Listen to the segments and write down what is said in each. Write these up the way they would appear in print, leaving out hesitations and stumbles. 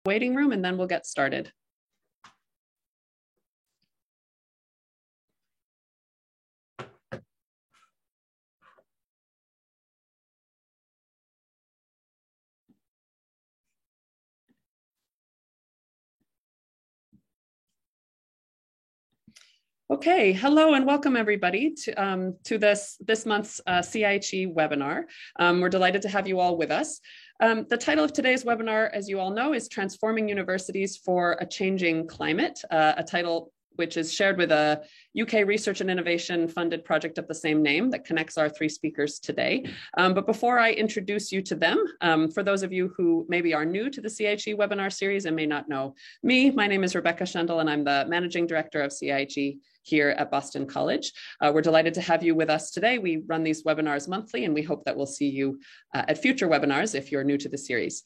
waiting room, and then we'll get started. Okay, hello and welcome everybody to this month's CIHE webinar. We're delighted to have you all with us. The title of today's webinar, as you all know, is Transforming Universities for a Changing Climate, a title which is shared with a UK research and innovation funded project of the same name that connects our three speakers today. But before I introduce you to them, for those of you who maybe are new to the CIHE webinar series and may not know me, my name is Rebecca Schendel and I'm the Managing Director of CIHE here at Boston College. We're delighted to have you with us today. We run these webinars monthly and we hope that we'll see you at future webinars if you're new to the series.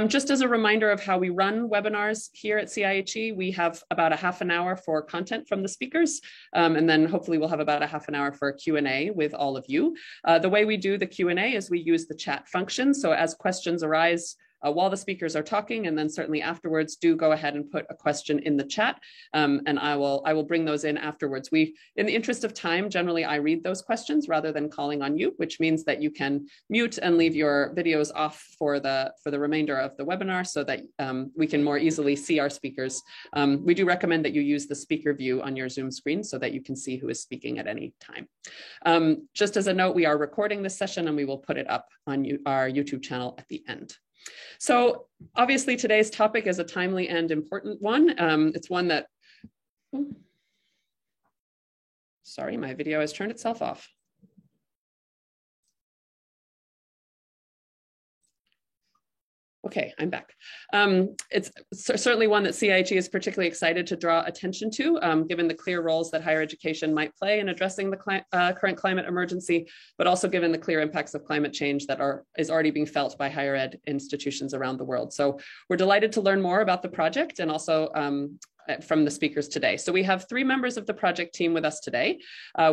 Just as a reminder of how we run webinars here at CIHE, we have about a half an hour for content from the speakers, and then hopefully we'll have about a half an hour for Q&A with all of you. The way we do the Q&A is we use the chat function. So as questions arise while the speakers are talking, and then certainly afterwards, do go ahead and put a question in the chat, and I will bring those in afterwards. In the interest of time, generally I read those questions rather than calling on you, which means that you can mute and leave your videos off for the remainder of the webinar so that we can more easily see our speakers. We do recommend that you use the speaker view on your Zoom screen so that you can see who is speaking at any time. Just as a note, we are recording this session and we will put it up on our YouTube channel at the end. So obviously today's topic is a timely and important one. It's one that, sorry, my video has turned itself off. Okay, I'm back. It's certainly one that CIHE is particularly excited to draw attention to, given the clear roles that higher education might play in addressing the current climate emergency, but also given the clear impacts of climate change that is already being felt by higher ed institutions around the world. So we're delighted to learn more about the project and also from the speakers today. So we have three members of the project team with us today.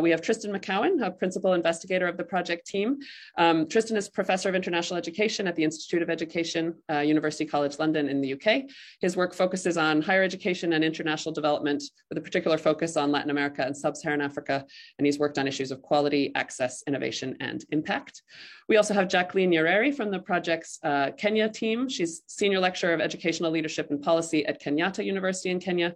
We have Tristan McCowan, a principal investigator of the project team. Tristan is Professor of International Education at the Institute of Education, University College London in the UK. His work focuses on higher education and international development with a particular focus on Latin America and Sub-Saharan Africa, and he's worked on issues of quality, access, innovation, and impact. We also have Jacqueline Nyerere from the project's Kenya team. She's Senior Lecturer of Educational Leadership and Policy at Kenyatta University in Kenya.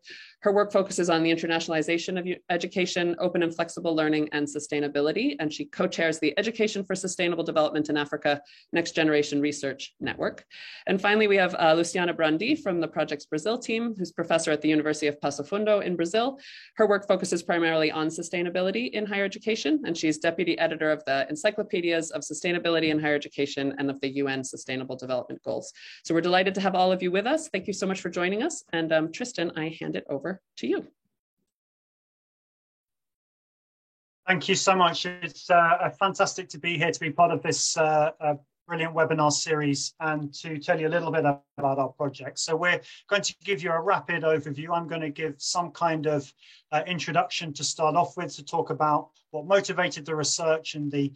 Her work focuses on the internationalization of education, open and flexible learning, and sustainability, and she co-chairs the Education for Sustainable Development in Africa Next Generation Research Network. And finally, we have Luciana Brandi from the project's Brazil team, who's professor at the University of Passo Fundo in Brazil. Her work focuses primarily on sustainability in higher education, and she's deputy editor of the Encyclopedias of Sustainability in Higher Education and of the UN Sustainable Development Goals. So we're delighted to have all of you with us. Thank you so much for joining us. And Tristan, I hand it over to you. Thank you so much. It's fantastic to be here to be part of this brilliant webinar series and to tell you a little bit about our project. So we're going to give you a rapid overview. I'm going to give some kind of introduction to start off with to talk about what motivated the research and the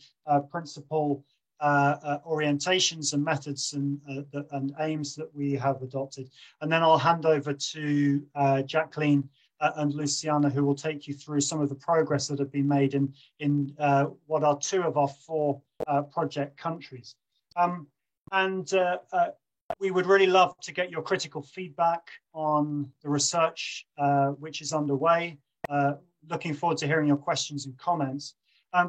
principal orientations and methods and aims that we have adopted. And then I'll hand over to Jacqueline and Luciana, who will take you through some of the progress that have been made in what are two of our four project countries. We would really love to get your critical feedback on the research which is underway. Looking forward to hearing your questions and comments.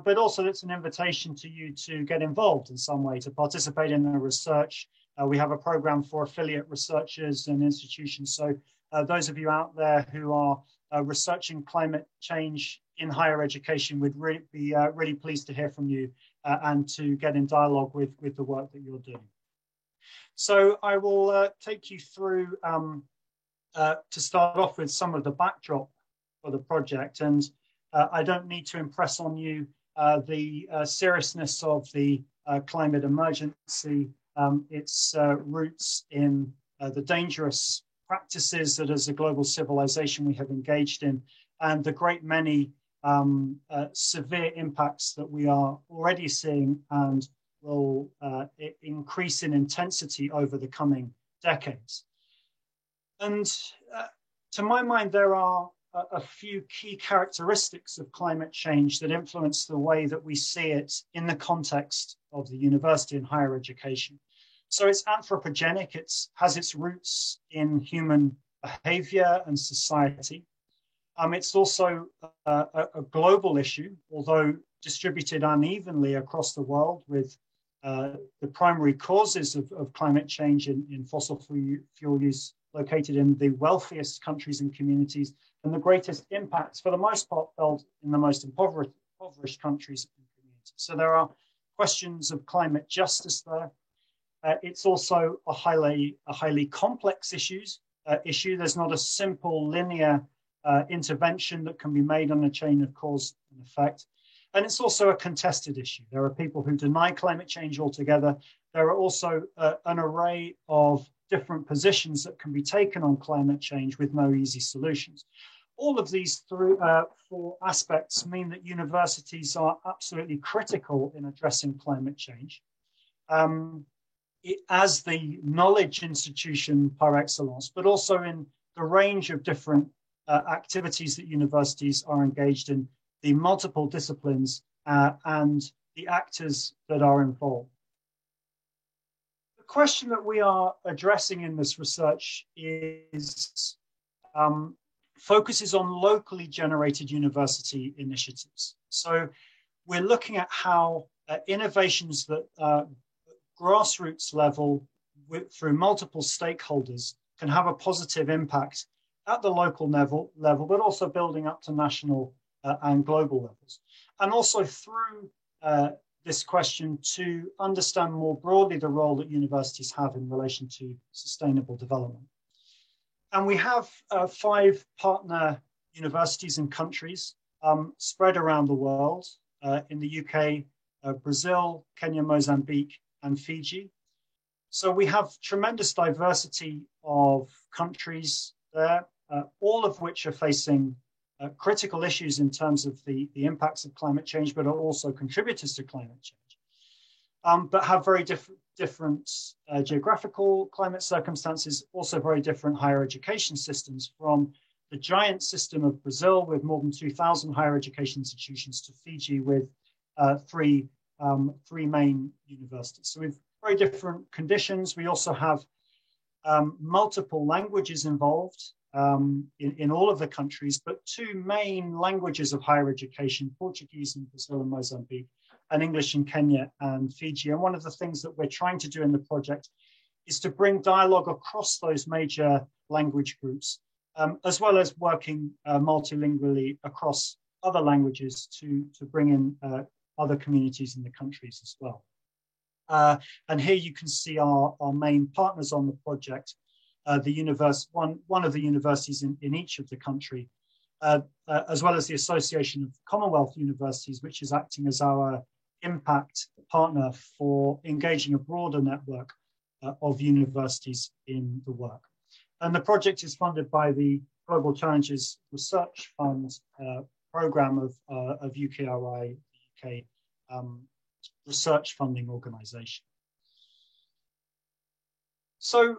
But also it's an invitation to you to get involved in some way, to participate in the research. We have a program for affiliate researchers and institutions. So those of you out there who are researching climate change in higher education would be really pleased to hear from you and to get in dialogue with the work that you're doing. So I will take you through to start off with some of the backdrop for the project. And I don't need to impress on you the seriousness of the climate emergency, its roots in the dangerous practices that as a global civilization we have engaged in, and the great many severe impacts that we are already seeing and will increase in intensity over the coming decades. And to my mind, there are a few key characteristics of climate change that influence the way that we see it in the context of the university and higher education. So it's anthropogenic, it has its roots in human behavior and society. It's also a global issue, although distributed unevenly across the world, with the primary causes of climate change in fossil fuel use located in the wealthiest countries and communities, and the greatest impacts, for the most part, felt in the most impoverished countries and communities. So there are questions of climate justice there. It's also a highly complex issue. There's not a simple linear intervention that can be made on a chain of cause and effect. And it's also a contested issue. There are people who deny climate change altogether. There are also an array of different positions that can be taken on climate change with no easy solutions. All of these four aspects mean that universities are absolutely critical in addressing climate change. As the knowledge institution par excellence, but also in the range of different activities that universities are engaged in, the multiple disciplines and the actors that are involved. The question that we are addressing in this research is focuses on locally generated university initiatives. So we're looking at how innovations that grassroots level through multiple stakeholders can have a positive impact at the local level, but also building up to national and global levels. And also through this question to understand more broadly the role that universities have in relation to sustainable development. And we have 5 partner universities and countries spread around the world, in the UK, Brazil, Kenya, Mozambique, and Fiji. So we have tremendous diversity of countries there, all of which are facing critical issues in terms of the impacts of climate change, but are also contributors to climate change, but have very different geographical climate circumstances, also very different higher education systems, from the giant system of Brazil with more than 2,000 higher education institutions to Fiji with three main universities. So with very different conditions. We also have multiple languages involved in all of the countries, but 2 main languages of higher education, Portuguese in Brazil and Mozambique, and English in Kenya and Fiji. And one of the things that we're trying to do in the project is to bring dialogue across those major language groups, as well as working multilingually across other languages to bring in other communities in the countries as well. And here you can see our main partners on the project, one of the universities in each of the country, as well as the Association of Commonwealth Universities, which is acting as our impact partner for engaging a broader network of universities in the work. And the project is funded by the Global Challenges Research Fund program of UKRI, the UK research funding organization. So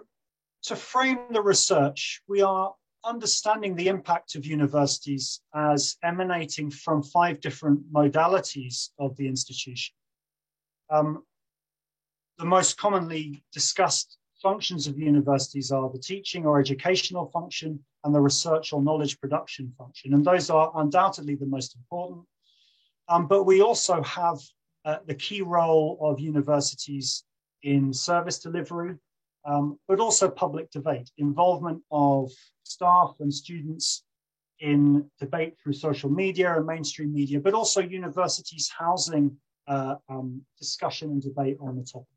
to frame the research, we are understanding the impact of universities as emanating from 5 different modalities of the institution. The most commonly discussed functions of universities are the teaching or educational function and the research or knowledge production function. And those are undoubtedly the most important. But we also have the key role of universities in service delivery, but also public debate, involvement of staff and students in debate through social media and mainstream media, but also universities housing discussion and debate on the topic.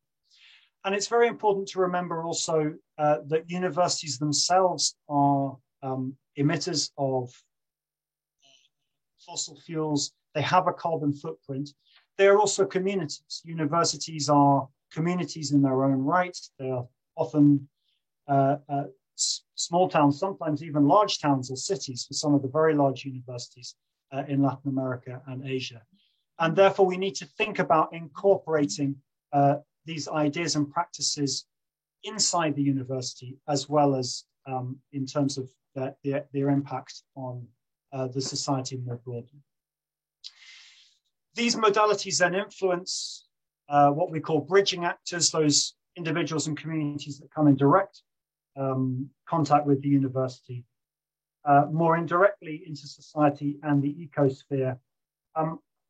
And it's very important to remember also that universities themselves are emitters of fossil fuels. They have a carbon footprint. They are also communities. Universities are communities in their own right. They are often small towns, sometimes even large towns or cities for some of the very large universities in Latin America and Asia. And therefore, we need to think about incorporating these ideas and practices inside the university, as well as in terms of their impact on the society more broadly. These modalities then influence what we call bridging actors, those individuals and communities that come in direct contact with the university, more indirectly into society and the ecosphere,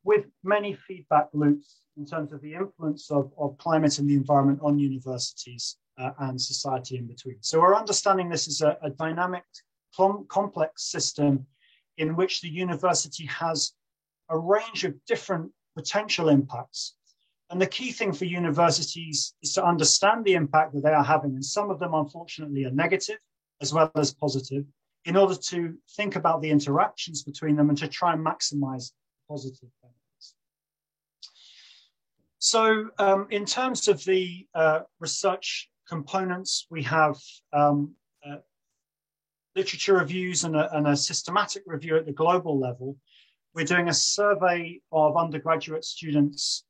with many feedback loops in terms of the influence of climate and the environment on universities and society in between. So we're understanding this as a dynamic, complex system in which the university has a range of different potential impacts. And the key thing for universities is to understand the impact that they are having. And some of them, unfortunately, are negative as well as positive, in order to think about the interactions between them and to try and maximize positive benefits. So in terms of the research components, we have literature reviews and a systematic review at the global level. We're doing a survey of undergraduate students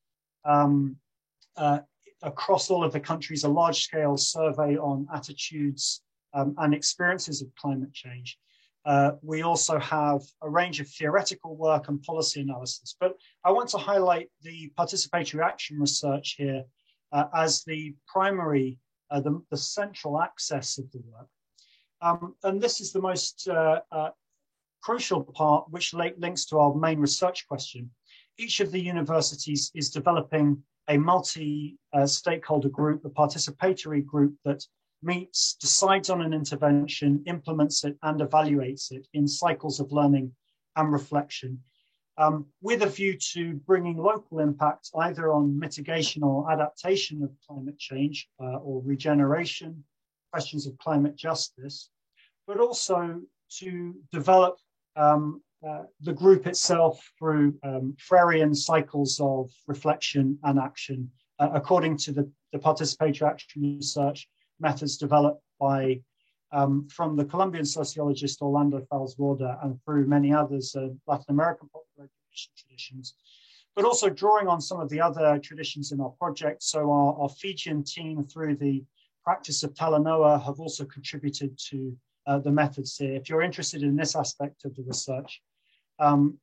across all of the countries, a large-scale survey on attitudes and experiences of climate change. We also have a range of theoretical work and policy analysis, but I want to highlight the participatory action research here as the primary, the central axis of the work. And this is the most crucial part, which links to our main research question. Each of the universities is developing a multi-stakeholder group, a participatory group that meets, decides on an intervention, implements it, and evaluates it in cycles of learning and reflection, with a view to bringing local impact either on mitigation or adaptation of climate change or regeneration, questions of climate justice, but also to develop the group itself through Freirean cycles of reflection and action, according to the participatory action research methods developed by from the Colombian sociologist Orlando Falsborda and through many others Latin American popular education traditions, but also drawing on some of the other traditions in our project. So our Fijian team, through the practice of Talanoa, have also contributed to the methods here. If you're interested in this aspect of the research,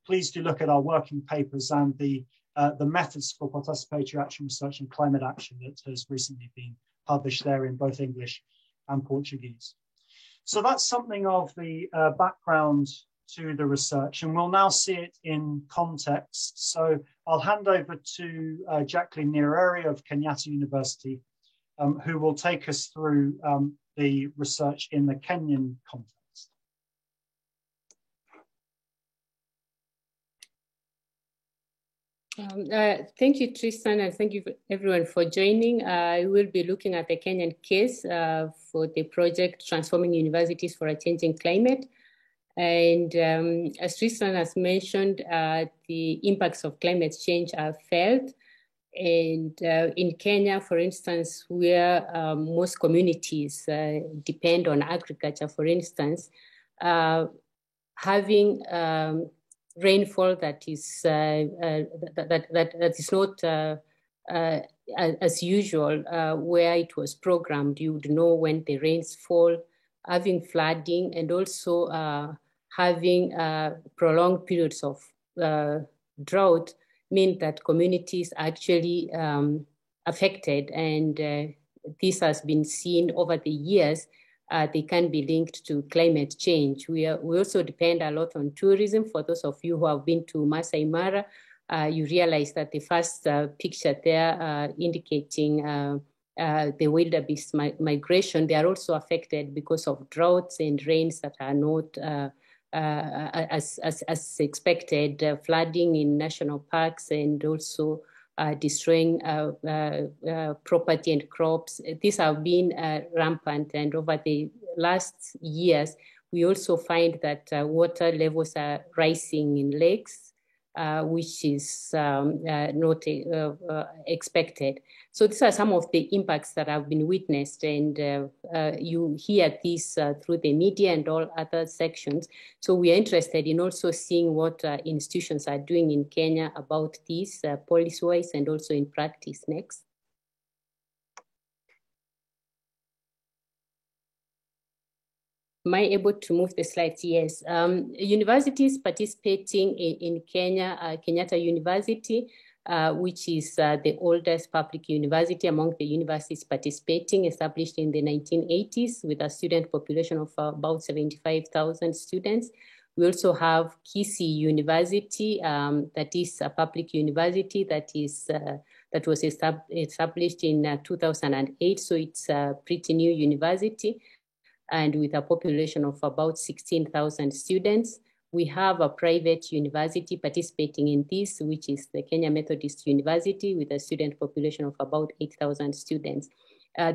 please do look at our working papers and the methods for participatory action research and climate action that has recently been published there in both English and Portuguese. So that's something of the background to the research, and we'll now see it in context. So I'll hand over to Jacqueline Nyerere of Kenyatta University, who will take us through the research in the Kenyan context. Thank you, Tristan, and thank you everyone for joining. I will be looking at the Kenyan case for the project Transforming Universities for a Changing Climate. And as Tristan has mentioned, the impacts of climate change are felt. And in Kenya, for instance, where most communities depend on agriculture, for instance, having rainfall that is not as usual, where it was programmed, you would know when the rains fall, having flooding, and also having prolonged periods of drought mean that communities are actually affected, and this has been seen over the years. They can be linked to climate change. We also depend a lot on tourism. For those of you who have been to Masai Mara, you realize that the first picture there indicating the wildebeest migration, they are also affected because of droughts and rains that are not as expected, flooding in national parks, and also destroying property and crops. These have been rampant, and over the last years, we also find that water levels are rising in lakes, which is not expected. So these are some of the impacts that have been witnessed, and you hear this through the media and all other sections. So we are interested in also seeing what institutions are doing in Kenya about this policy-wise and also in practice. Next. am I able to move the slides? Yes. Universities participating in Kenya, Kenyatta University, which is the oldest public university among the universities participating, established in the 1980s with a student population of about 75,000 students. We also have Kisii University, that is a public university that was established in 2008. So it's a pretty new university, and with a population of about 16,000 students. We have a private university participating in this, which is the Kenya Methodist University, with a student population of about 8,000 students.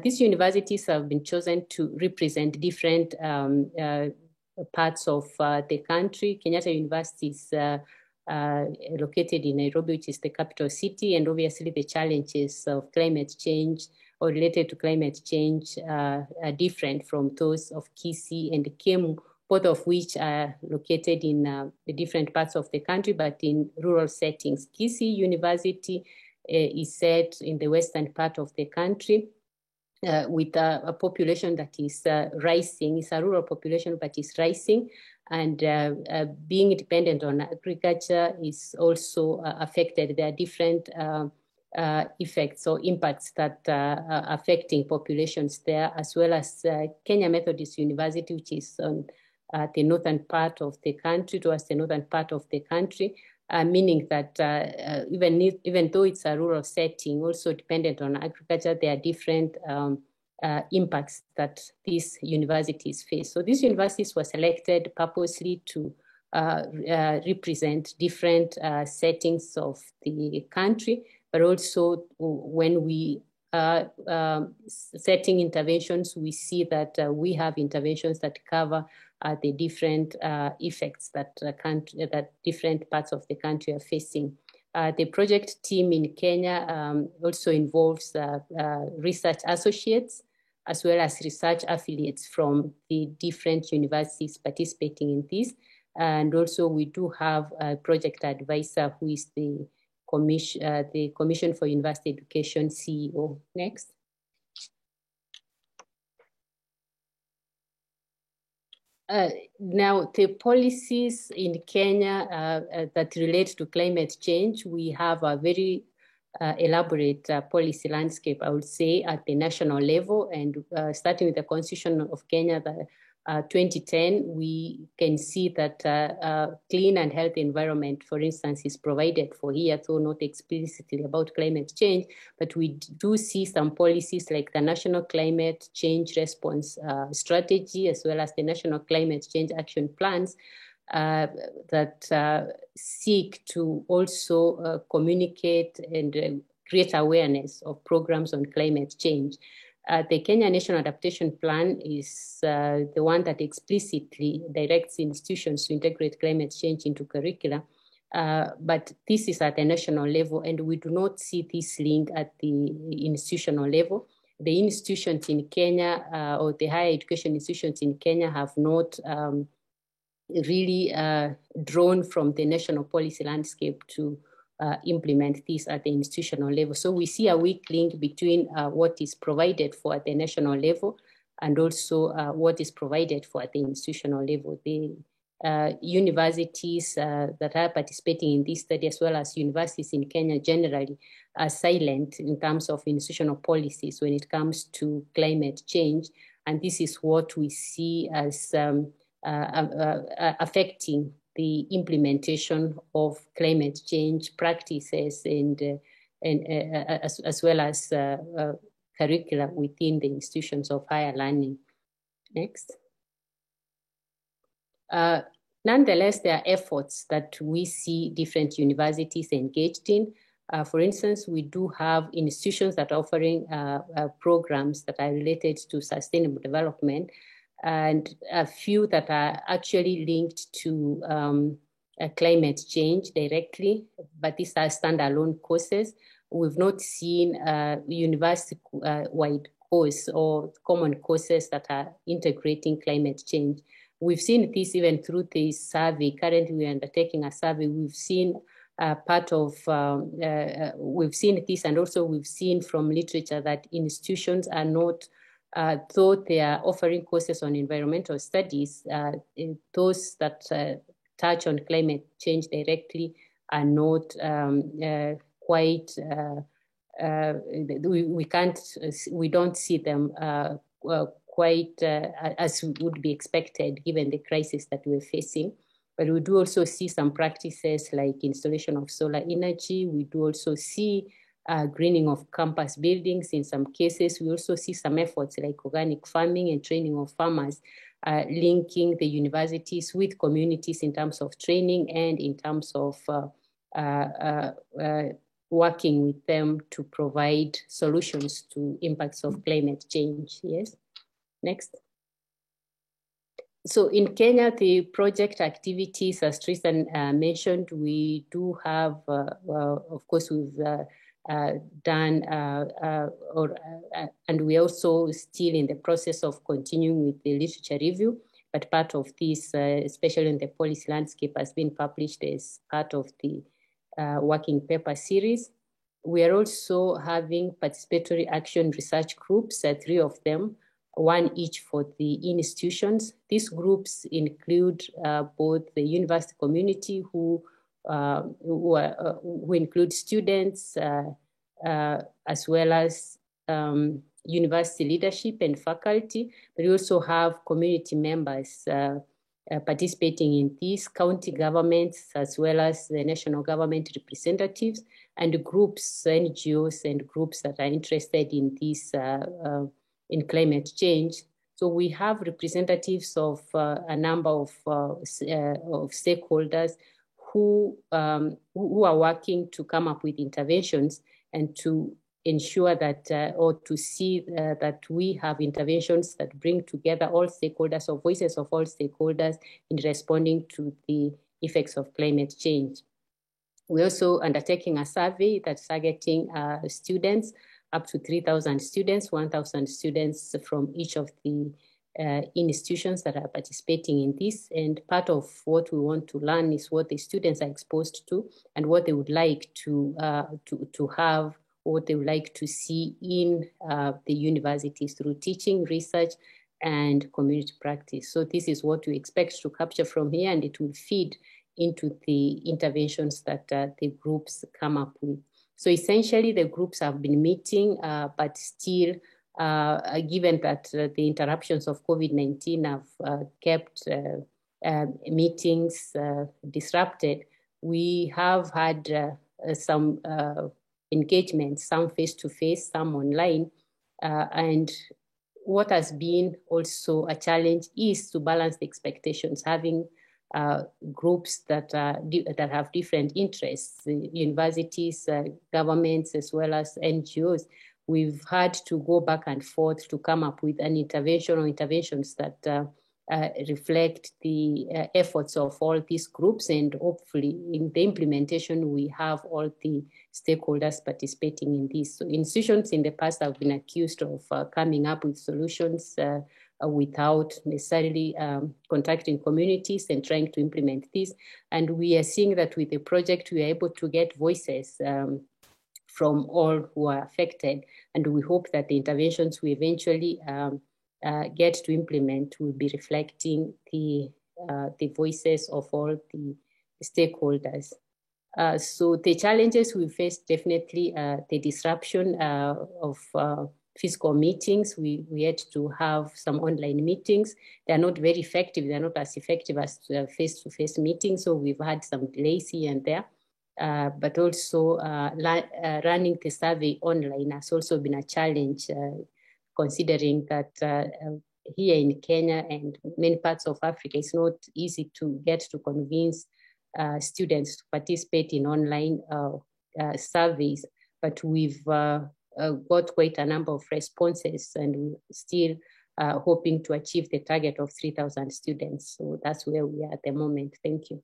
These universities have been chosen to represent different parts of the country. Kenyatta University is located in Nairobi, which is the capital city, and obviously the challenges of climate change or related to climate change are different from those of Kisii and Kemu, both of which are located in the different parts of the country, but in rural settings. Kisii University is set in the western part of the country with a population that is rising. It's a rural population, but is rising. And being dependent on agriculture is also affected. There are different effects or impacts that are affecting populations there, as well as Kenya Methodist University, which is on the northern part of the country, towards the northern part of the country, meaning that even though it's a rural setting, also dependent on agriculture, there are different impacts that these universities face. So these universities were selected purposely to represent different settings of the country, but also when we are setting interventions, we see that we have interventions that cover the different effects that different parts of the country are facing. The project team in Kenya also involves research associates, as well as research affiliates from the different universities participating in this. And also we do have a project advisor who is the Commission for University Education CEO. Next. Now, the policies in Kenya that relate to climate change, we have a very elaborate policy landscape, I would say, at the national level. And starting with the Constitution of Kenya, the 2010, we can see that clean and healthy environment, for instance, is provided for here, though not explicitly about climate change, but we do see some policies like the National Climate Change Response Strategy, as well as the National Climate Change Action Plans that seek to also communicate and create awareness of programs on climate change. The Kenya National Adaptation Plan is the one that explicitly directs institutions to integrate climate change into curricula. But this is at the national level, and we do not see this link at the institutional level. The institutions in Kenya or the higher education institutions in Kenya have not really drawn from the national policy landscape to implement this at the institutional level. So we see a weak link between what is provided for at the national level and also what is provided for at the institutional level. The universities that are participating in this study, as well as universities in Kenya generally, are silent in terms of institutional policies when it comes to climate change. And this is what we see as affecting the implementation of climate change practices and as well as curricula within the institutions of higher learning. Next. Nonetheless, there are efforts that we see different universities engaged in. For instance, we do have institutions that are offering programs that are related to sustainable development, and a few that are actually linked to climate change directly, but these are standalone courses. We've not seen university-wide course or common courses that are integrating climate change. We've seen this even through the survey. Currently, we're undertaking a survey. We've seen we've seen this, and also we've seen from literature that institutions are not though they are offering courses on environmental studies, those that touch on climate change directly are not quite, we don't see them quite as would be expected given the crisis that we're facing. But we do also see some practices like installation of solar energy. We do also see greening of campus buildings in some cases. We also see some efforts like organic farming and training of farmers, linking the universities with communities in terms of training and in terms of working with them to provide solutions to impacts of climate change. Yes, next. So in Kenya, the project activities, as Tristan mentioned, we do have, of course, we've done, and we also still in the process of continuing with the literature review, but part of this, especially in the policy landscape, has been published as part of the working paper series. We are also having participatory action research groups, 3 of them, one each for the institutions. These groups include both the university community who include students as well as university leadership and faculty, but we also have community members participating in these, county governments as well as the national government representatives, and groups, NGOs and groups that are interested in this in climate change. So we have representatives of a number of stakeholders who are working to come up with interventions and to ensure that, or to see that we have interventions that bring together all stakeholders or voices of all stakeholders in responding to the effects of climate change. We're also undertaking a survey that's targeting students, up to 3,000 students, 1,000 students from each of the institutions that are participating in this. And part of what we want to learn is what the students are exposed to and what they would like to have, what they would like to see in the universities through teaching, research, and community practice. So this is what we expect to capture from here, and it will feed into the interventions that the groups come up with. So essentially, the groups have been meeting, but still, given that the interruptions of COVID-19 have kept meetings disrupted, we have had some engagements, some face-to-face, some online. And what has been also a challenge is to balance the expectations, having groups that have different interests, universities, governments, as well as NGOs. We've had to go back and forth to come up with an intervention or interventions that reflect the efforts of all these groups, and hopefully in the implementation we have all the stakeholders participating in this. So institutions in the past have been accused of coming up with solutions without necessarily contacting communities and trying to implement this. And we are seeing that with the project, we are able to get voices from all who are affected. And we hope that the interventions we eventually get to implement will be reflecting the voices of all the stakeholders. So the challenges we face, definitely the disruption of physical meetings. We had to have some online meetings. They're not very effective. They're not as effective as face-to-face meetings. So we've had some delays here and there. But also running the survey online has also been a challenge, considering that here in Kenya and many parts of Africa, it's not easy to get to convince students to participate in online surveys. But we've got quite a number of responses, and we're still hoping to achieve the target of 3,000 students. So that's where we are at the moment. Thank you.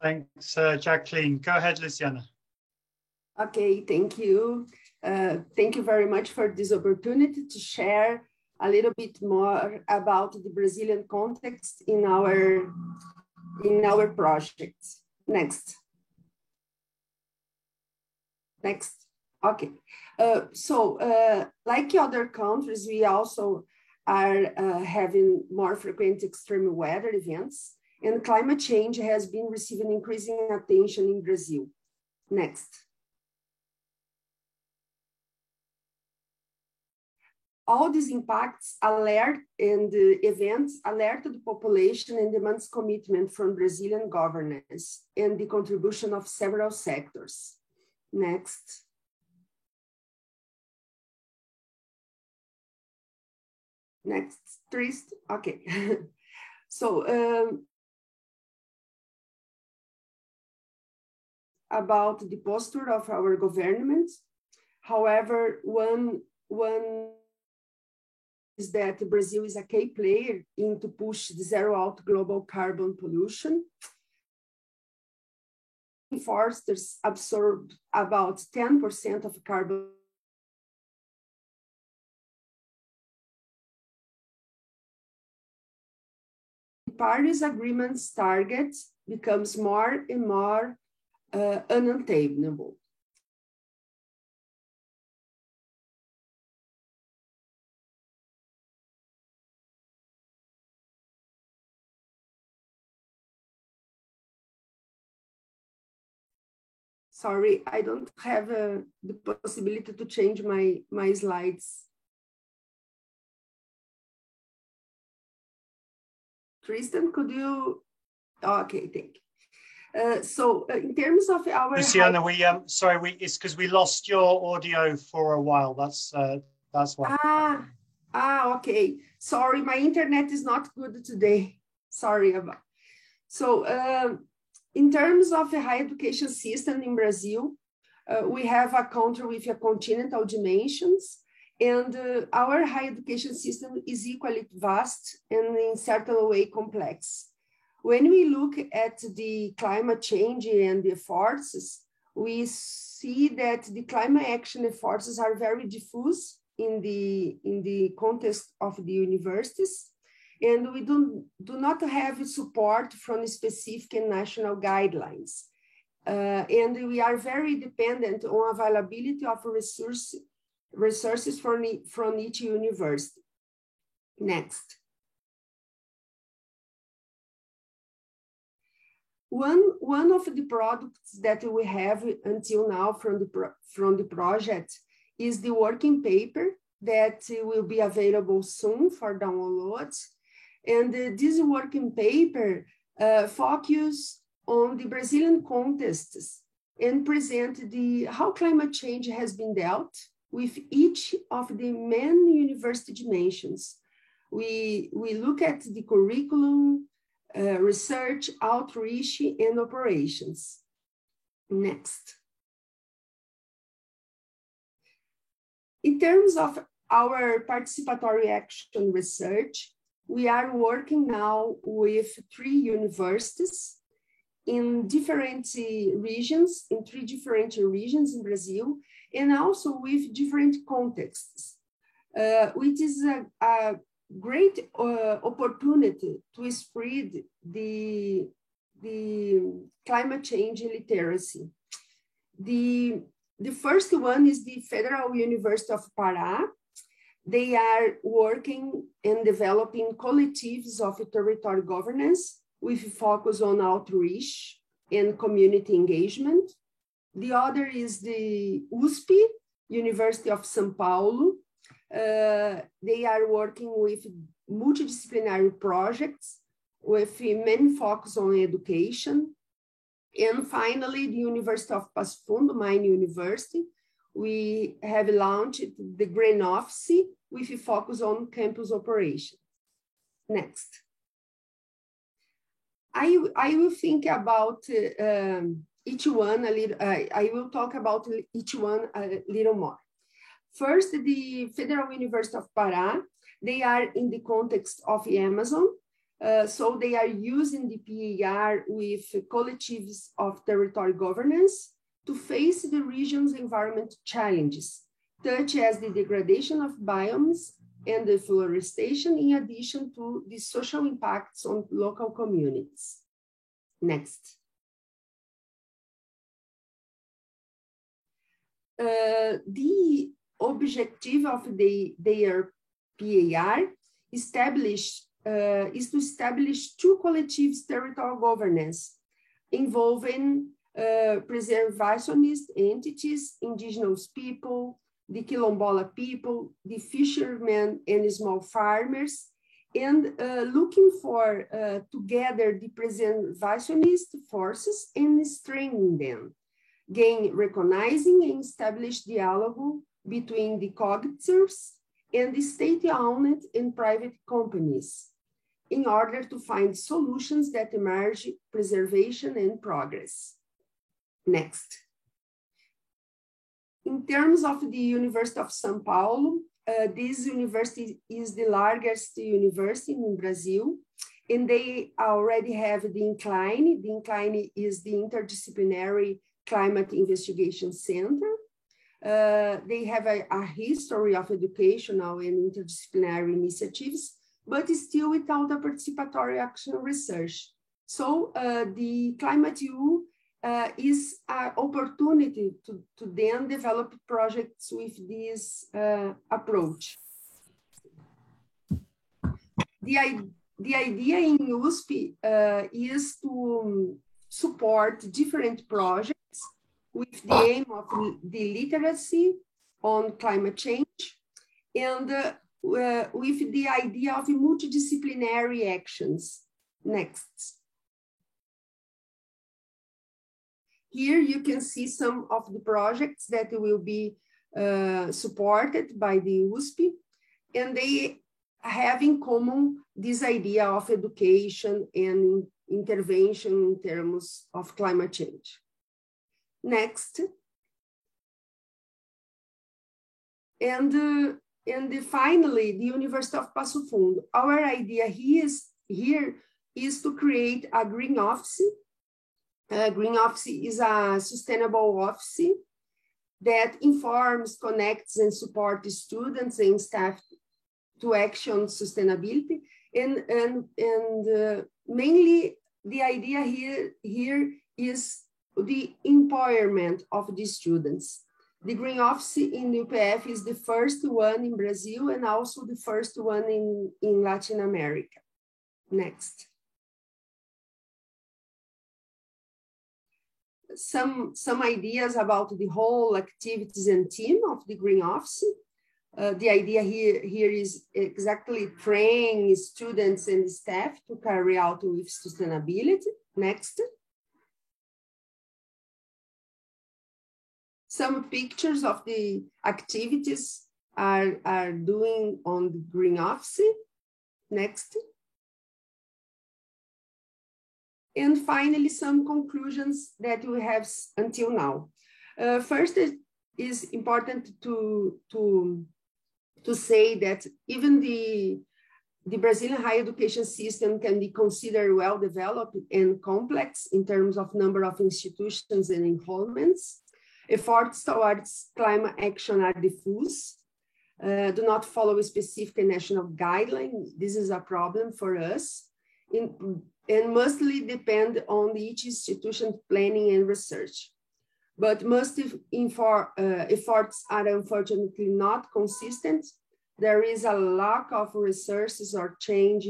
Thanks, Jacqueline. Go ahead, Luciana. Okay, thank you. Thank you very much for this opportunity to share a little bit more about the Brazilian context in our projects. Next. Next. Okay. Like other countries, we also are having more frequent extreme weather events, and climate change has been receiving increasing attention in Brazil. Next. All these impacts alert and events alert the population and demands commitment from Brazilian governance and the contribution of several sectors. Next. Next, Trist. Okay. About the posture of our government. However, one is that Brazil is a key player in to push the zero out global carbon pollution. Foresters absorb about 10% of carbon. Paris Agreement's target becomes more and more unattainable. Sorry, I don't have the possibility to change my slides. Tristan, could you? Okay, thank you. In terms of our Luciana, it's because we lost your audio for a while. That's why. Okay. Sorry, my internet is not good today. Sorry about. In terms of the higher education system in Brazil, we have a country with a continental dimensions, and our higher education system is equally vast and in certain way complex. When we look at the climate change and the forces, we see that the climate action forces are very diffuse in the context of the universities, and we do not have support from specific and national guidelines. And we are very dependent on availability of resources from each university. Next. One of the products that we have until now from the project is the working paper that will be available soon for download. And this working paper focuses on the Brazilian contexts and present how climate change has been dealt with each of the main university dimensions. We look at the curriculum, research, outreach, and operations. Next. In terms of our participatory action research, we are working now with 3 universities in different regions, in 3 different regions in Brazil, and also with different contexts, which is a great opportunity to spread the climate change literacy. The first one is the Federal University of Pará. They are working and developing collectives of territory governance with focus on outreach and community engagement. The other is the USP, University of São Paulo. They are working with multidisciplinary projects with main focus on education. And finally, the University of Passo Fundo, mine university, we have launched the Green Office with a focus on campus operation. Next. I will think about each one a little, I will talk about each one a little more. First, the Federal University of Pará, they are in the context of Amazon. So they are using the PAR with collectives of territory governance to face the region's environment challenges. such as the degradation of biomes and deforestation, in addition to the social impacts on local communities. Next. The objective of their PAR is to establish two collective territorial governance involving preservationist entities, indigenous people, the Quilombola people, the fishermen and small farmers, and looking for together the preservationist forces and strengthening them. Again, recognizing and establish dialogue between the cognizers and the state-owned and private companies in order to find solutions that emerge preservation and progress. Next. In terms of the University of São Paulo, this university is the largest university in Brazil, and they already have the INCLINE. The INCLINE is the Interdisciplinary Climate Investigation Center. They have a history of educational and interdisciplinary initiatives, but still without a participatory action research. So the Climate U is an opportunity to then develop projects with this approach. The idea in USP is to support different projects with the aim of the literacy on climate change and with the idea of multidisciplinary actions. Next. Here you can see some of the projects that will be supported by the USP, and they have in common this idea of education and intervention in terms of climate change. Next. And finally, the University of Passo Fundo. Our idea here is to create a green office. Green office is a sustainable office that informs, connects, and supports students and staff to action sustainability. And mainly the idea here is the empowerment of the students. The Green Office in UPF is the first one in Brazil and also the first one in Latin America. Next. Some ideas about the whole activities and team of the Green Office. The idea here is exactly train students and staff to carry out with sustainability. Next. Some pictures of the activities are doing on the Green Office. Next. And finally, some conclusions that we have until now. First, it is important to say that even the Brazilian higher education system can be considered well-developed and complex in terms of number of institutions and enrollments. Efforts towards climate action are diffuse, do not follow a specific national guideline. This is a problem for us, and mostly depend on each institution's planning and research. But most efforts are unfortunately not consistent. There is a lack of resources or change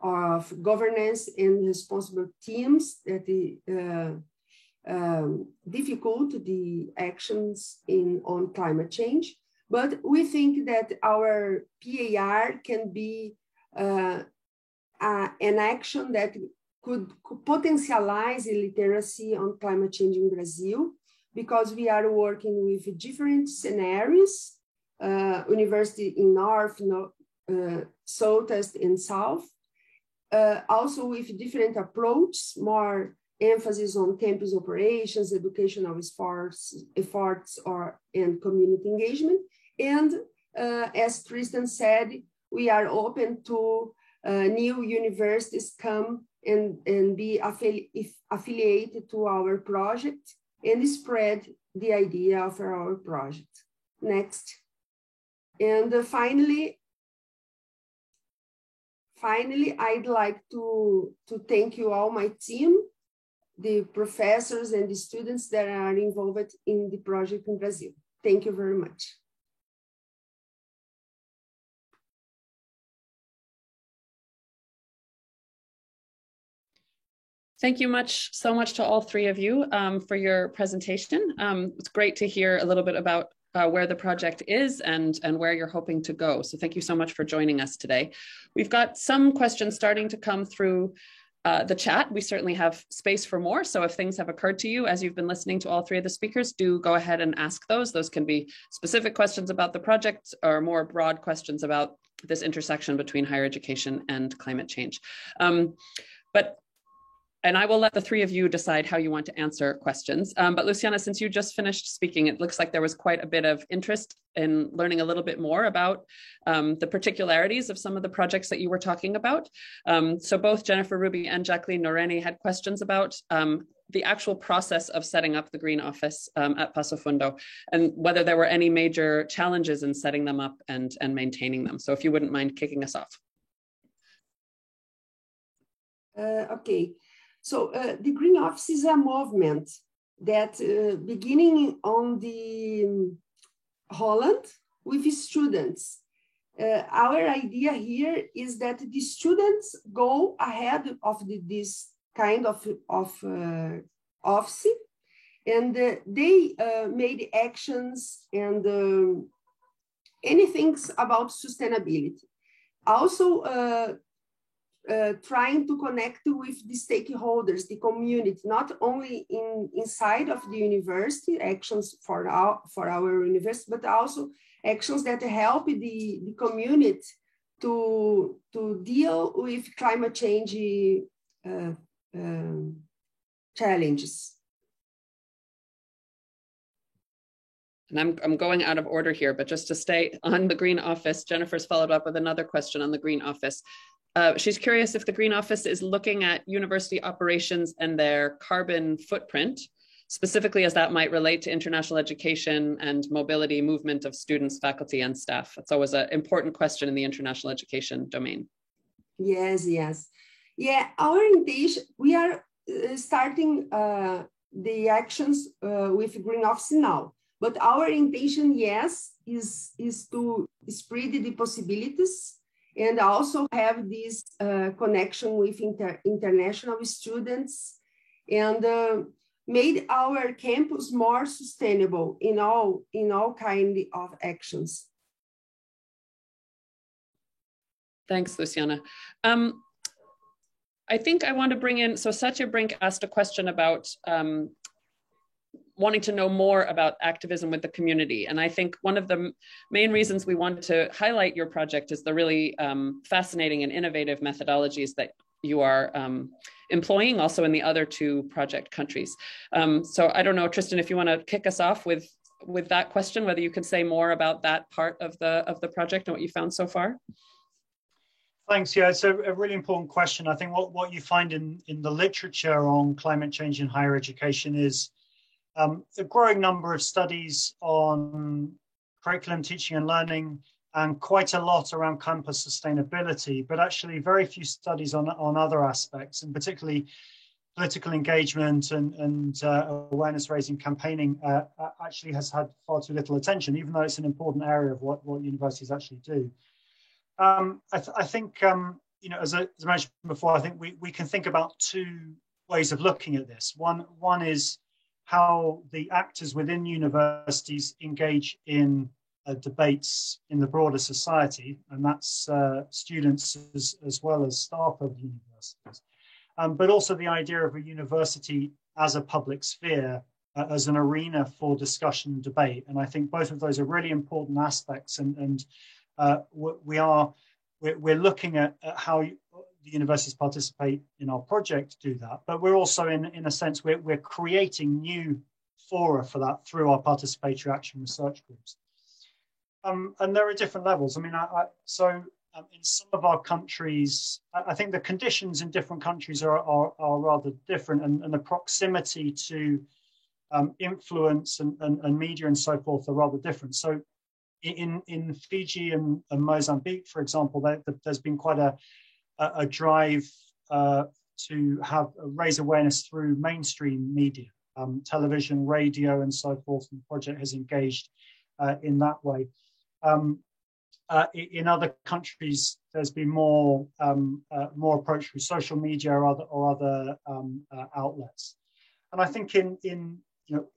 of governance and responsible teams that difficult the actions on climate change. But we think that our PAR can be an action that could potentialize literacy on climate change in Brazil, because we are working with different scenarios, university in North, Southeast, and South, also with different approaches, more emphasis on campus operations, educational efforts, and community engagement. And as Tristan said, we are open to new universities come and be affiliated to our project and spread the idea of our project. Next. And finally, I'd like to thank you all, my team, the professors and the students that are involved in the project in Brazil. Thank you very much. Thank you so much to all three of you for your presentation. It's great to hear a little bit about where the project is and where you're hoping to go. So thank you so much for joining us today. We've got some questions starting to come through the chat. We certainly have space for more. So if things have occurred to you as you've been listening to all three of the speakers, do go ahead and ask those. Those can be specific questions about the project or more broad questions about this intersection between higher education and climate change. And I will let the three of you decide how you want to answer questions. But Luciana, since you just finished speaking, it looks like there was quite a bit of interest in learning a little bit more about the particularities of some of the projects that you were talking about. So both Jennifer Ruby and Jacqueline Noreni had questions about the actual process of setting up the Green Office at Passo Fundo and whether there were any major challenges in setting them up and maintaining them. So if you wouldn't mind kicking us off. Okay. So the Green Office is a movement that beginning on the Holland with students. Our idea here is that the students go ahead of this kind of office, and they made actions and anything about sustainability. Also, trying to connect with the stakeholders, the community, not only inside of the university, actions for our university, but also actions that help the community to deal with climate change challenges. And I'm going out of order here, but just to stay on the Green Office, Jennifer's followed up with another question on the Green Office. She's curious if the Green Office is looking at university operations and their carbon footprint, specifically as that might relate to international education and mobility movement of students, faculty, and staff. That's always an important question in the international education domain. Yes. Yeah, our intention, we are starting the actions with Green Office now, but our intention, yes, is to spread the possibilities and also have this connection with international students and made our campus more sustainable in all kind of actions. Thanks, Luciana. I think I want to bring in, so Satya Brink asked a question about wanting to know more about activism with the community. And I think one of the main reasons we wanted to highlight your project is the really fascinating and innovative methodologies that you are employing also in the other two project countries. So I don't know, Tristan, if you want to kick us off with that question, whether you could say more about that part of the project and what you found so far. Thanks. Yeah, it's a really important question. I think what you find in the literature on climate change in higher education is a growing number of studies on curriculum, teaching and learning, and quite a lot around campus sustainability, but actually very few studies on other aspects, and particularly political engagement and awareness raising campaigning actually has had far too little attention, even though it's an important area of what universities actually do. I think, you know, as I mentioned before, I think we can think about two ways of looking at this. One is how the actors within universities engage in debates in the broader society, and that's students as well as staff of universities. But also the idea of a university as a public sphere, as an arena for discussion and debate. And I think both of those are really important aspects, and we're looking at how the universities participate in our project to do that, but we're also in a sense we're creating new fora for that through our participatory action research groups. And there are different levels. I mean, in some of our countries, I think the conditions in different countries are rather different, and the proximity to influence and media and so forth are rather different. So in Fiji and Mozambique, for example, there's been quite a drive to raise awareness through mainstream media, television, radio, and so forth. And the project has engaged in that way. In other countries, there's been more approach through social media or other outlets. And I think in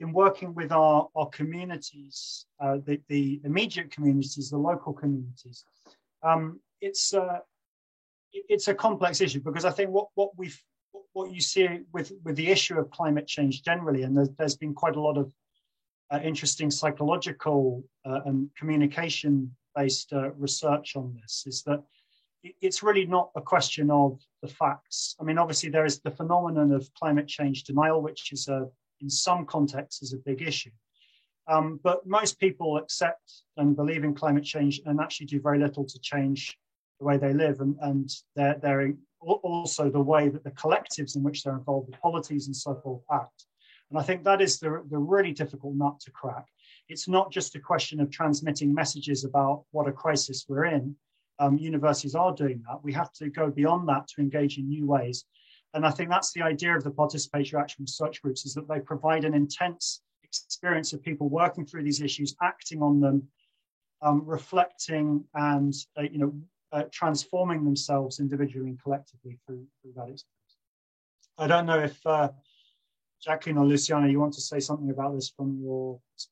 working with our communities, the immediate communities, the local communities, it's a complex issue, because I think what you see with the issue of climate change generally, and there's been quite a lot of interesting psychological and communication-based research on this, is that it's really not a question of the facts. I mean, obviously there is the phenomenon of climate change denial, which is in some contexts is a big issue. But most people accept and believe in climate change and actually do very little to change the way they live, and they're also the way that the collectives in which they're involved, the polities and so forth, act. And I think that is the really difficult nut to crack. It's not just a question of transmitting messages about what a crisis we're in. Universities are doing that. We have to go beyond that to engage in new ways. And I think that's the idea of the participatory action research groups, is that they provide an intense experience of people working through these issues, acting on them, reflecting and transforming themselves individually and collectively through that experience. I don't know if Jacqueline or Luciana, you want to say something about this from your perspective?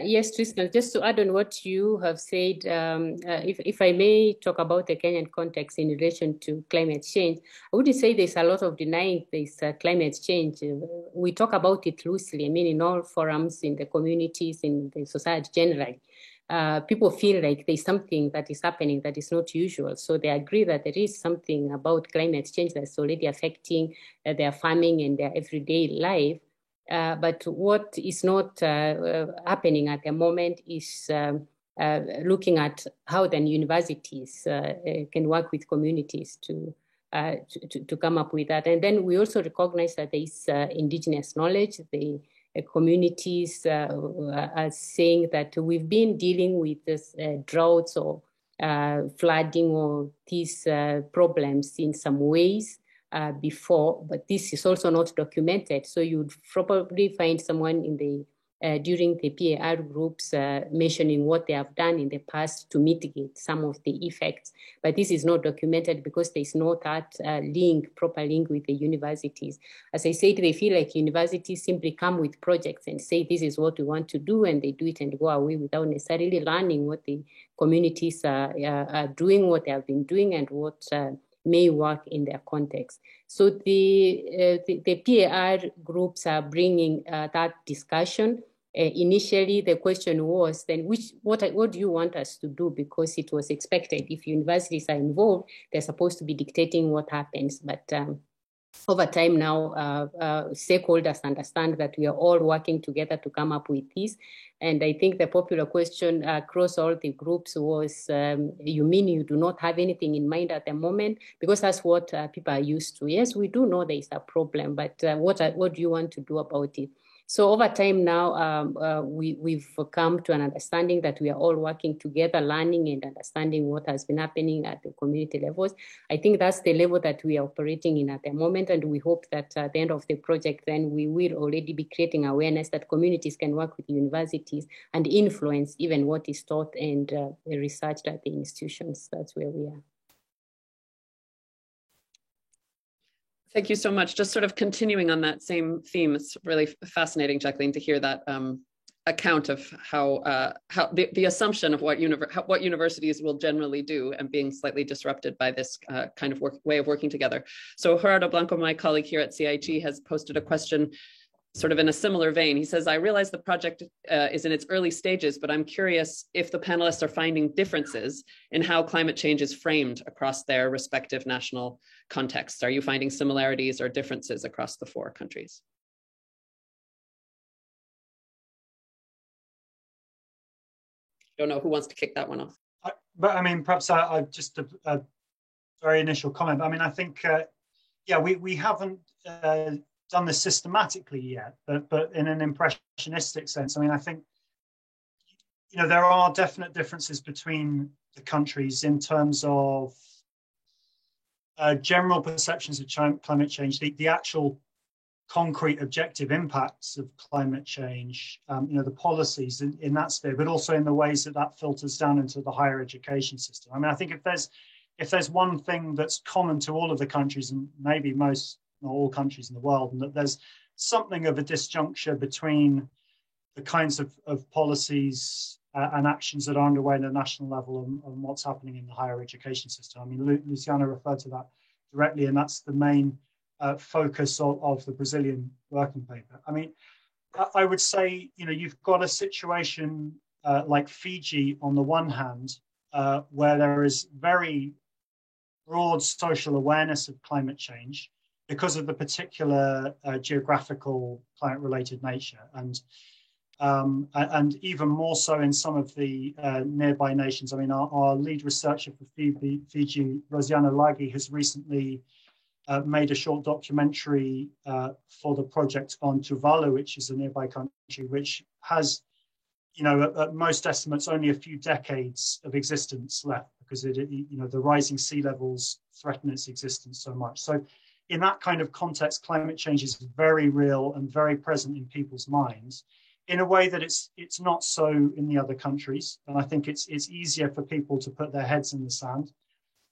Yes, Tristan, just to add on what you have said, if I may talk about the Kenyan context in relation to climate change, I wouldn't say there's a lot of denying this climate change. We talk about it loosely. I mean, in all forums, in the communities, in the society generally. People feel like there's something that is happening that is not usual. So they agree that there is something about climate change that's already affecting their farming and their everyday life. But what is not happening at the moment is looking at how then universities can work with communities to come up with that. And then we also recognize that there is indigenous knowledge. The communities are saying that we've been dealing with this droughts or flooding or these problems in some ways before, but this is also not documented. So you'd probably find someone in the during the PAR groups mentioning what they have done in the past to mitigate some of the effects. But this is not documented because there's no that proper link with the universities. As I said, they feel like universities simply come with projects and say, this is what we want to do, and they do it and go away without necessarily learning what the communities are doing, what they have been doing, and what may work in their context. So the PAR groups are bringing that discussion. Initially, the question was then, what do you want us to do? Because it was expected if universities are involved, they're supposed to be dictating what happens. But over time now, stakeholders understand that we are all working together to come up with this. And I think the popular question across all the groups was, you mean you do not have anything in mind at the moment? Because that's what people are used to. Yes, we do know there is a problem, but what do you want to do about it? So over time now, we've come to an understanding that we are all working together, learning and understanding what has been happening at the community levels. I think that's the level that we are operating in at the moment, and we hope that at the end of the project, then we will already be creating awareness that communities can work with universities and influence even what is taught and researched at the institutions. That's where we are. Thank you so much. Just sort of continuing on that same theme, it's really fascinating, Jacqueline, to hear that account of how the assumption of what universities will generally do and being slightly disrupted by this kind of way of working together. So Gerardo Blanco, my colleague here at CIG, has posted a question sort of in a similar vein. He says, I realize the project is in its early stages, but I'm curious if the panelists are finding differences in how climate change is framed across their respective national contexts. Are you finding similarities or differences across the 4 countries? I don't know who wants to kick that one off. But I mean, perhaps I just a very initial comment. I mean, I think, yeah, we haven't done this systematically yet, but in an impressionistic sense. I mean, I think, you know, there are definite differences between the countries in terms of general perceptions of climate change, the actual concrete objective impacts of climate change, you know, the policies in that sphere, but also in the ways that that filters down into the higher education system. I mean, I think if there's one thing that's common to all of the countries, and maybe most or all countries in the world, and that there's something of a disjuncture between the kinds of policies and actions that are underway at a national level and what's happening in the higher education system. I mean, Luciana referred to that directly, and that's the main focus of the Brazilian working paper. I mean, I would say, you know, you've got a situation like Fiji on the one hand, where there is very broad social awareness of climate change because of the particular geographical climate-related nature, and even more so in some of the nearby nations. I mean, our lead researcher for Fiji, Rosiana Lagi, has recently made a short documentary for the project on Tuvalu, which is a nearby country, which has, you know, at most estimates, only a few decades of existence left because you know, the rising sea levels threaten its existence so much. So in that kind of context, climate change is very real and very present in people's minds in a way that it's not so in the other countries. And I think it's easier for people to put their heads in the sand.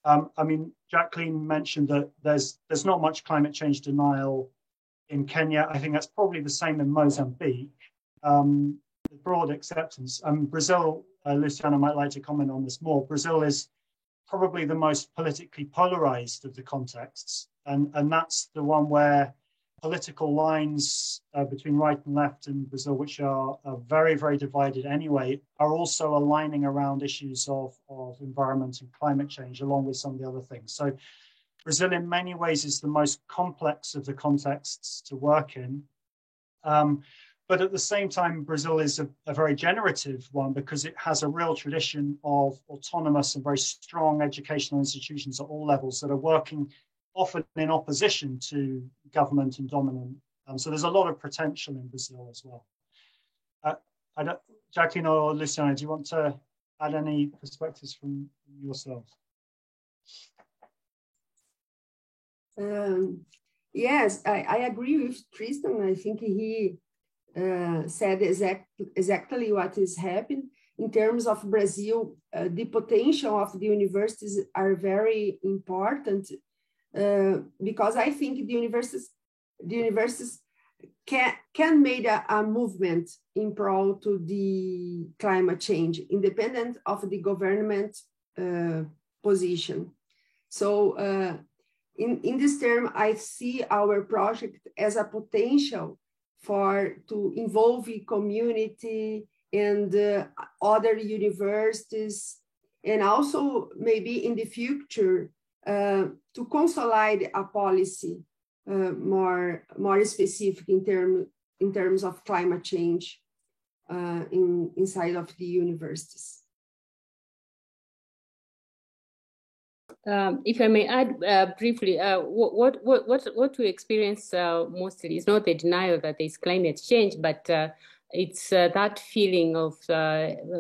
I mean, Jacqueline mentioned that there's not much climate change denial in Kenya. I think that's probably the same in Mozambique. Broad acceptance. Brazil, Luciana might like to comment on this more. Brazil is probably the most politically polarized of the contexts. And that's the one where political lines between right and left in Brazil, which are very, very divided anyway, are also aligning around issues of environment and climate change, along with some of the other things. So Brazil in many ways is the most complex of the contexts to work in. But at the same time, Brazil is a very generative one because it has a real tradition of autonomous and very strong educational institutions at all levels that are working often in opposition to government and dominant. So there's a lot of potential in Brazil as well. Jacqueline or Luciana, do you want to add any perspectives from yourselves? Yes, I agree with Tristan. I think he said exactly what is happening. In terms of Brazil, the potential of the universities are very important because I think the universities can make a movement in pro to the climate change, independent of the government position. So in this term, I see our project as a potential to involve the community and other universities, and also maybe in the future to consolidate a policy more specific in terms of climate change inside of the universities. If I may add briefly, what we experience mostly is not the denial that there's climate change, but it's that feeling of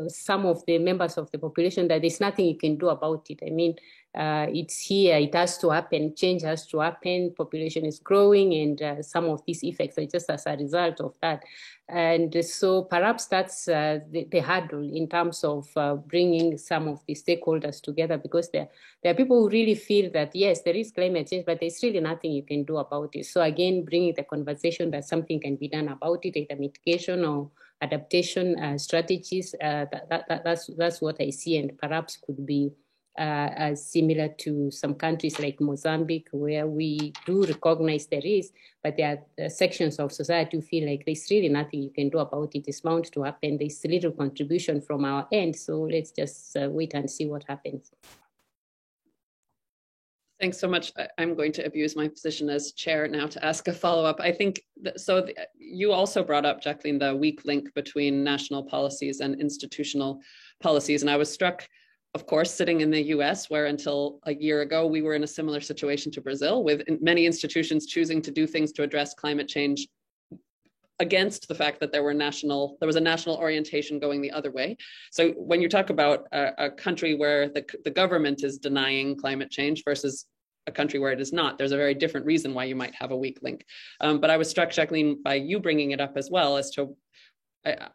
some of the members of the population that there's nothing you can do about it. I mean, it's here, it has to happen, change has to happen, population is growing, and some of these effects are just as a result of that. And so perhaps that's the hurdle in terms of bringing some of the stakeholders together, because there are people who really feel that, yes, there is climate change, but there's really nothing you can do about it. So again, bringing the conversation that something can be done about it, either mitigation or adaptation strategies, that's what I see, and perhaps could be similar to some countries like Mozambique, where we do recognize there is, but there are sections of society who feel like there's really nothing you can do about it. It's bound to happen. There's little contribution from our end, so let's just wait and see what happens. Thanks so much. I'm going to abuse my position as chair now to ask a follow-up. I think, you also brought up, Jacqueline, the weak link between national policies and institutional policies, and I was struck of course, sitting in the US, where until a year ago, we were in a similar situation to Brazil, with many institutions choosing to do things to address climate change against the fact that there was a national orientation going the other way. So when you talk about a country where the government is denying climate change versus a country where it is not, there's a very different reason why you might have a weak link. But I was struck, Jacqueline, by you bringing it up as well, as to,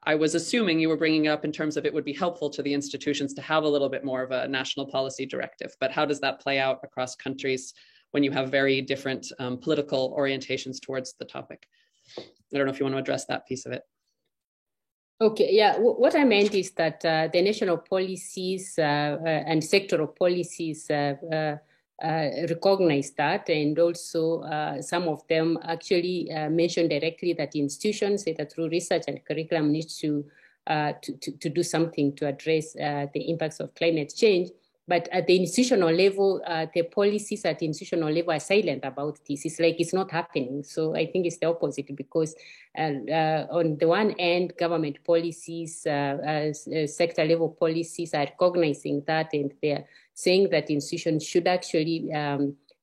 I was assuming you were bringing it up in terms of it would be helpful to the institutions to have a little bit more of a national policy directive. But how does that play out across countries when you have very different political orientations towards the topic? I don't know if you want to address that piece of it. Okay, yeah, what I meant is that the national policies and sectoral policies recognize that, and also some of them actually mention directly that institutions, either through research and curriculum, need to do something to address the impacts of climate change. But at the institutional level, the policies at the institutional level are silent about this. It's like it's not happening. So I think it's the opposite, because on the one end, government policies, sector level policies are recognizing that, and they're saying that institutions should actually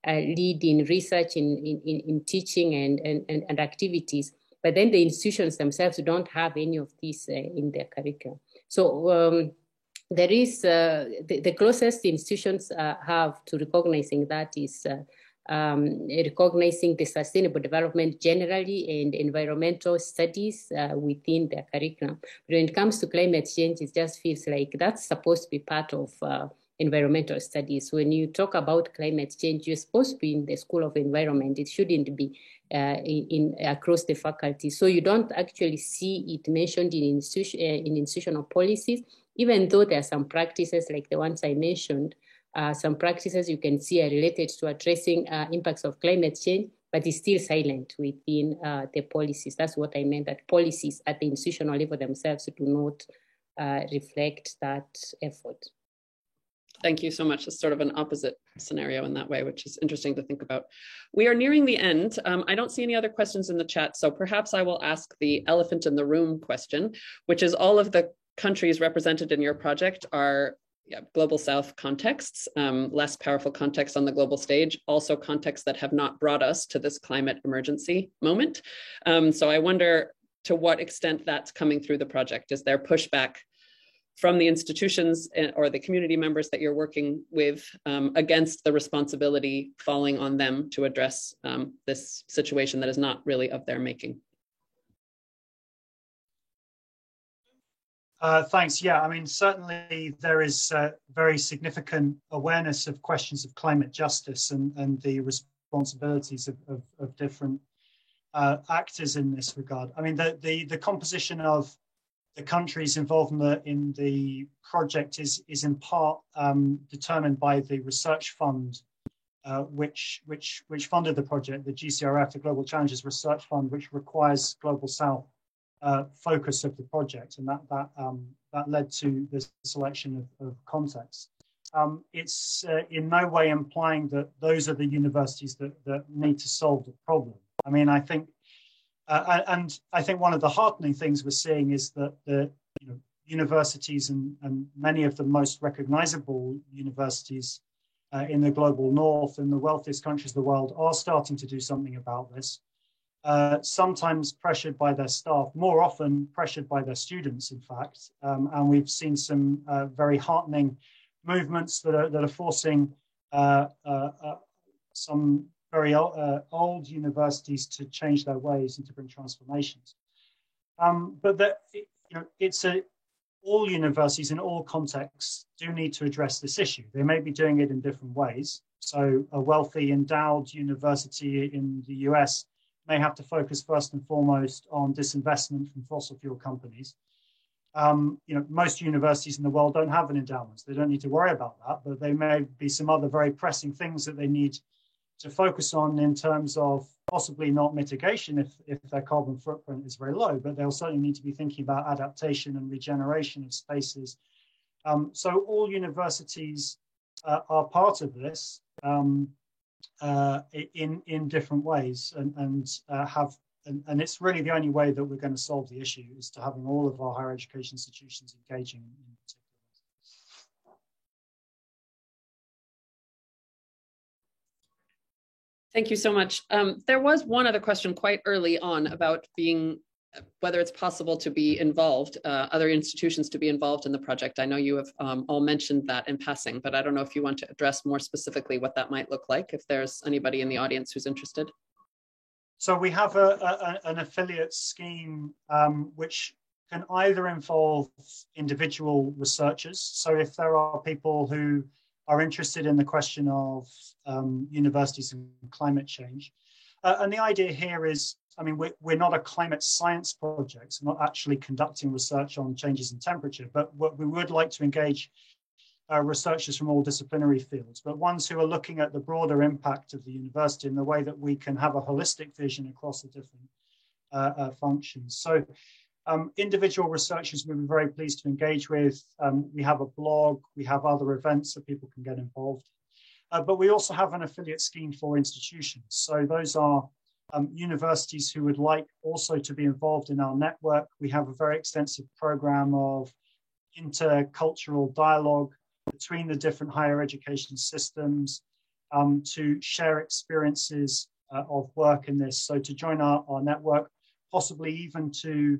lead in research, in teaching and activities. But then the institutions themselves don't have any of this in their curriculum. So there is the closest institutions have to recognizing that is recognizing the sustainable development generally and environmental studies within their curriculum. But when it comes to climate change, it just feels like that's supposed to be part of environmental studies. When you talk about climate change, you're supposed to be in the School of Environment. It shouldn't be across the faculty. So you don't actually see it mentioned in institutional policies, even though there are some practices like the ones I mentioned. Some practices you can see are related to addressing impacts of climate change, but it's still silent within the policies. That's what I meant, that policies at the institutional level themselves do not reflect that effort. Thank you so much. It's sort of an opposite scenario in that way, which is interesting to think about. We are nearing the end. I don't see any other questions in the chat, so perhaps I will ask the elephant in the room question, which is all of the countries represented in your project are global South contexts, less powerful contexts on the global stage, also contexts that have not brought us to this climate emergency moment. So I wonder to what extent that's coming through the project. Is there pushback from the institutions or the community members that you're working with against the responsibility falling on them to address this situation that is not really of their making? Thanks. Yeah, I mean, certainly there is very significant awareness of questions of climate justice and the responsibilities of different actors in this regard. I mean, the composition of the countries involved in the project is in part determined by the research fund, which funded the project, the GCRF, the Global Challenges Research Fund, which requires Global South focus of the project, and that led to the selection of contexts. It's in no way implying that those are the universities that need to solve the problem. I mean, I think. And I think one of the heartening things we're seeing is that the universities and many of the most recognizable universities in the global north and the wealthiest countries of the world are starting to do something about this, sometimes pressured by their staff, more often pressured by their students, in fact. And we've seen some very heartening movements that are forcing some very old universities to change their ways and to bring transformations. But that, all universities in all contexts do need to address this issue. They may be doing it in different ways. So a wealthy, endowed university in the US may have to focus first and foremost on disinvestment from fossil fuel companies. Most universities in the world don't have an endowment. They don't need to worry about that, but there may be some other very pressing things that they need to focus on in terms of possibly not mitigation if their carbon footprint is very low, but they'll certainly need to be thinking about adaptation and regeneration of spaces. So all universities are part of this in different ways, and it's really the only way that we're going to solve the issue is to having all of our higher education institutions engaging in particular. Thank you so much. There was one other question quite early on about whether it's possible to be involved, other institutions to be involved in the project. I know you have all mentioned that in passing, but I don't know if you want to address more specifically what that might look like, if there's anybody in the audience who's interested. So we have an affiliate scheme which can either involve individual researchers. So if there are people who are interested in the question of universities and climate change. And the idea here is, I mean, we're not a climate science project, so not actually conducting research on changes in temperature, but what we would like to engage researchers from all disciplinary fields, but ones who are looking at the broader impact of the university in the way that we can have a holistic vision across the different functions. So individual researchers we'll be very pleased to engage with. We have a blog, we have other events that people can get involved in. But we also have an affiliate scheme for institutions. So those are universities who would like also to be involved in our network. We have a very extensive program of intercultural dialogue between the different higher education systems to share experiences of work in this. So to join our network, possibly even to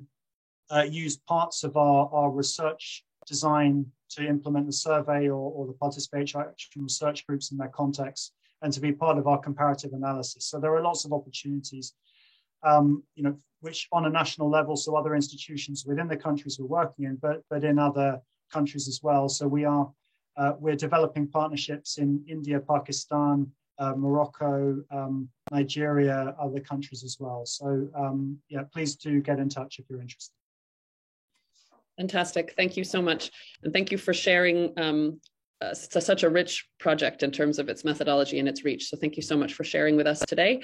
use parts of our research design to implement the survey or the participation research groups in their context, and to be part of our comparative analysis. So there are lots of opportunities, which on a national level, so other institutions within the countries we're working in, but in other countries as well. So we're developing partnerships in India, Pakistan, Morocco, Nigeria, other countries as well. So yeah, please do get in touch if you're interested. Fantastic. Thank you so much. And thank you for sharing such a rich project in terms of its methodology and its reach. So thank you so much for sharing with us today.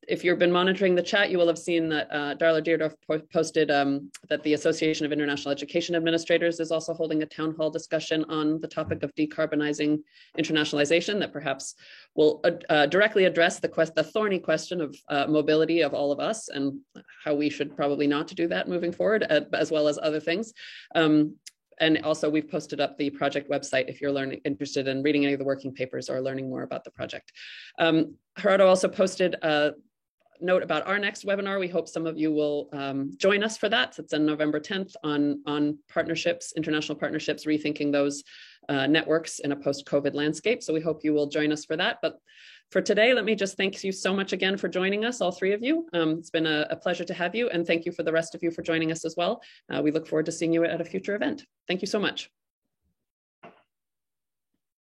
If you've been monitoring the chat, you will have seen that Darla Deerdorf posted that the Association of International Education Administrators is also holding a town hall discussion on the topic of decarbonizing internationalization that perhaps will directly address the thorny question of mobility of all of us and how we should probably not to do that moving forward, as well as other things. And also we've posted up the project website if you're interested in reading any of the working papers or learning more about the project. Gerardo also posted a note about our next webinar. We hope some of you will join us for that. It's on November 10th on partnerships, international partnerships, rethinking those networks in a post-COVID landscape. So we hope you will join us for that. But for today, let me just thank you so much again for joining us, all three of you. It's been a pleasure to have you, and thank you for the rest of you for joining us as well. We look forward to seeing you at a future event. Thank you so much.